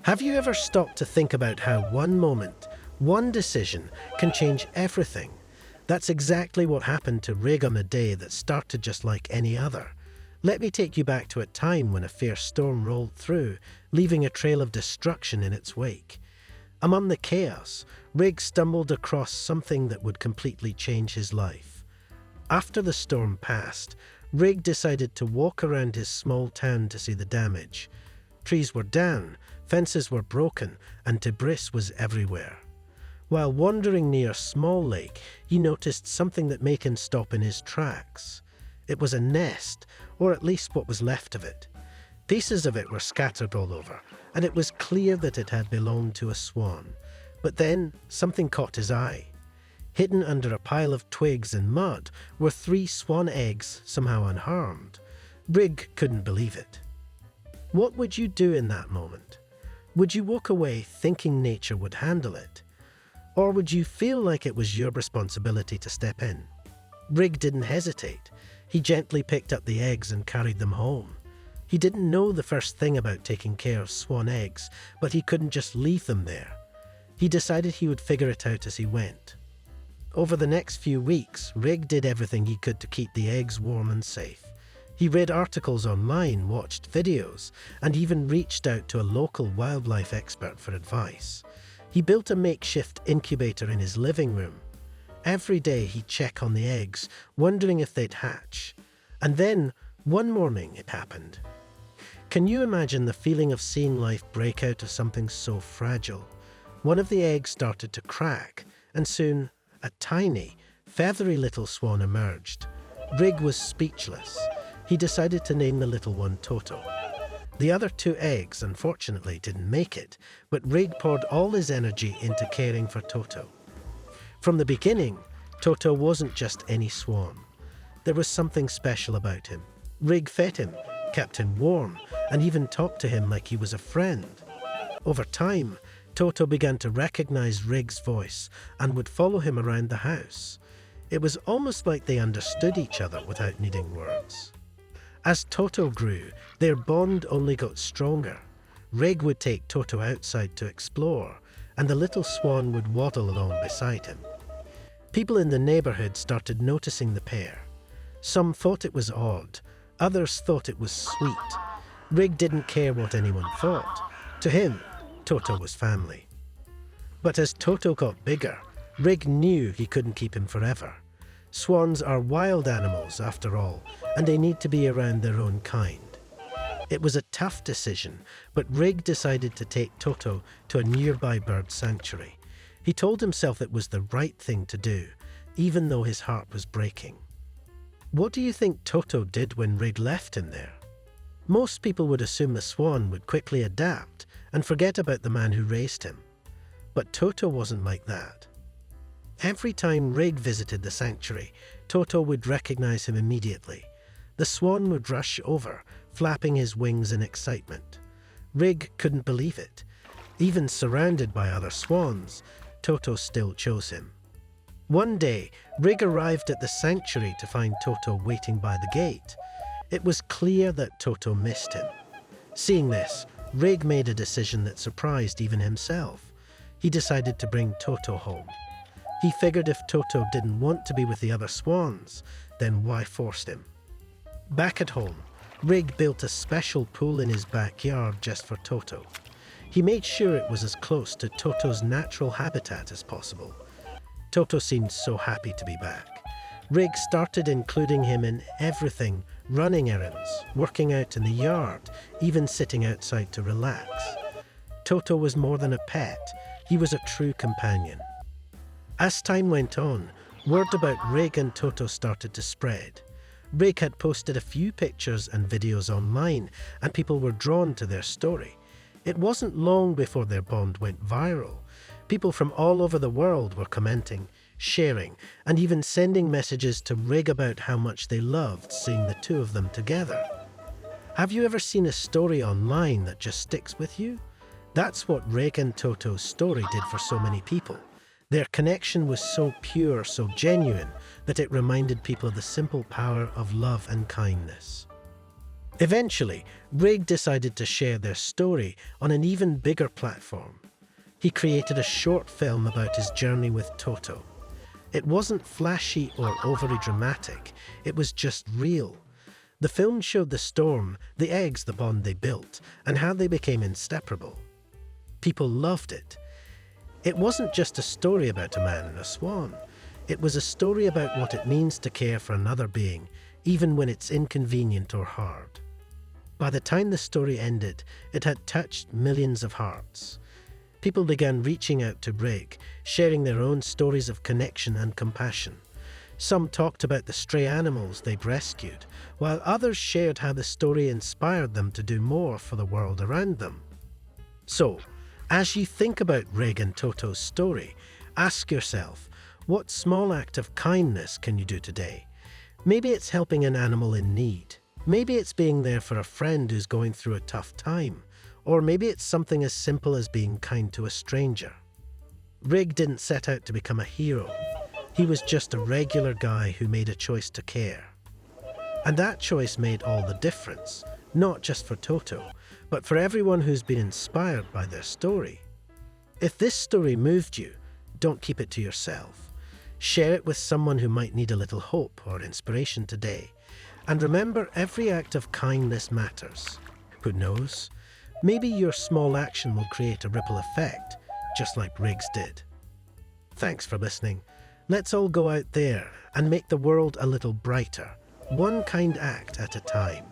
Have you ever stopped to think about how one moment, one decision can change everything? That's exactly what happened to Rig on a day that started just like any other. Let me take you back to a time when a fierce storm rolled through, leaving a trail of destruction in its wake. Among the chaos, Rig stumbled across something that would completely change his life. After the storm passed, Rig decided to walk around his small town to see the damage. Trees were down, fences were broken, and debris was everywhere. While wandering near a small lake, he noticed something that made him stop in his tracks. It was a nest, or at least what was left of it. Pieces of it were scattered all over, and it was clear that it had belonged to a swan. But then something caught his eye. Hidden under a pile of twigs and mud were 3 swan eggs, somehow unharmed. Rig couldn't believe it. What would you do in that moment? Would you walk away thinking nature would handle it? Or would you feel like it was your responsibility to step in? Rig didn't hesitate. He gently picked up the eggs and carried them home. He didn't know the first thing about taking care of swan eggs, but he couldn't just leave them there. He decided he would figure it out as he went. Over the next few weeks, Rig did everything he could to keep the eggs warm and safe. He read articles online, watched videos, and even reached out to a local wildlife expert for advice. He built a makeshift incubator in his living room. Every day he'd check on the eggs, wondering if they'd hatch. And then, one morning, it happened. Can you imagine the feeling of seeing life break out of something so fragile? One of the eggs started to crack, and soon, a tiny, feathery little swan emerged. Rig was speechless. He decided to name the little one Toto. The other 2 eggs, unfortunately, didn't make it, but Rig poured all his energy into caring for Toto. From the beginning, Toto wasn't just any swan. There was something special about him. Rig fed him, kept him warm, and even talked to him like he was a friend. Over time, Toto began to recognize Rig's voice and would follow him around the house. It was almost like they understood each other without needing words. As Toto grew, their bond only got stronger. Rig would take Toto outside to explore, and the little swan would waddle along beside him. People in the neighborhood started noticing the pair. Some thought it was odd, others thought it was sweet. Rig didn't care what anyone thought. To him, Toto was family. But as Toto got bigger, Rig knew he couldn't keep him forever. Swans are wild animals, after all, and they need to be around their own kind. It was a tough decision, but Rig decided to take Toto to a nearby bird sanctuary. He told himself it was the right thing to do, even though his heart was breaking. What do you think Toto did when Rig left him there? Most people would assume the swan would quickly adapt and forget about the man who raised him. But Toto wasn't like that. Every time Rig visited the sanctuary, Toto would recognize him immediately. The swan would rush over, flapping his wings in excitement. Rig couldn't believe it. Even surrounded by other swans, Toto still chose him. One day, Rig arrived at the sanctuary to find Toto waiting by the gate. It was clear that Toto missed him. Seeing this, Rig made a decision that surprised even himself. He decided to bring Toto home. He figured if Toto didn't want to be with the other swans, then why force him? Back at home, Rig built a special pool in his backyard just for Toto. He made sure it was as close to Toto's natural habitat as possible. Toto seemed so happy to be back. Rig started including him in everything, running errands, working out in the yard, even sitting outside to relax. Toto was more than a pet, he was a true companion. As time went on, word about Rig and Toto started to spread. Rig had posted a few pictures and videos online, and people were drawn to their story. It wasn't long before their bond went viral. People from all over the world were commenting, sharing, and even sending messages to Rig about how much they loved seeing the 2 of them together. Have you ever seen a story online that just sticks with you? That's what Rig and Toto's story did for so many people. Their connection was so pure, so genuine, that it reminded people of the simple power of love and kindness. Eventually, Rig decided to share their story on an even bigger platform. He created a short film about his journey with Toto. It wasn't flashy or overly dramatic, it was just real. The film showed the storm, the eggs, the bond they built, and how they became inseparable. People loved it. It wasn't just a story about a man and a swan. It was a story about what it means to care for another being, even when it's inconvenient or hard. By the time the story ended, it had touched millions of hearts. People began reaching out to Rig, sharing their own stories of connection and compassion. Some talked about the stray animals they'd rescued, while others shared how the story inspired them to do more for the world around them. So, as you think about Rig and Toto's story, ask yourself, what small act of kindness can you do today? Maybe it's helping an animal in need. Maybe it's being there for a friend who's going through a tough time. Or maybe it's something as simple as being kind to a stranger. Rig didn't set out to become a hero. He was just a regular guy who made a choice to care. And that choice made all the difference, not just for Toto, but for everyone who's been inspired by their story. If this story moved you, don't keep it to yourself. Share it with someone who might need a little hope or inspiration today. And remember, every act of kindness matters. Who knows? Maybe your small action will create a ripple effect, just like Riggs did. Thanks for listening. Let's all go out there and make the world a little brighter, one kind act at a time.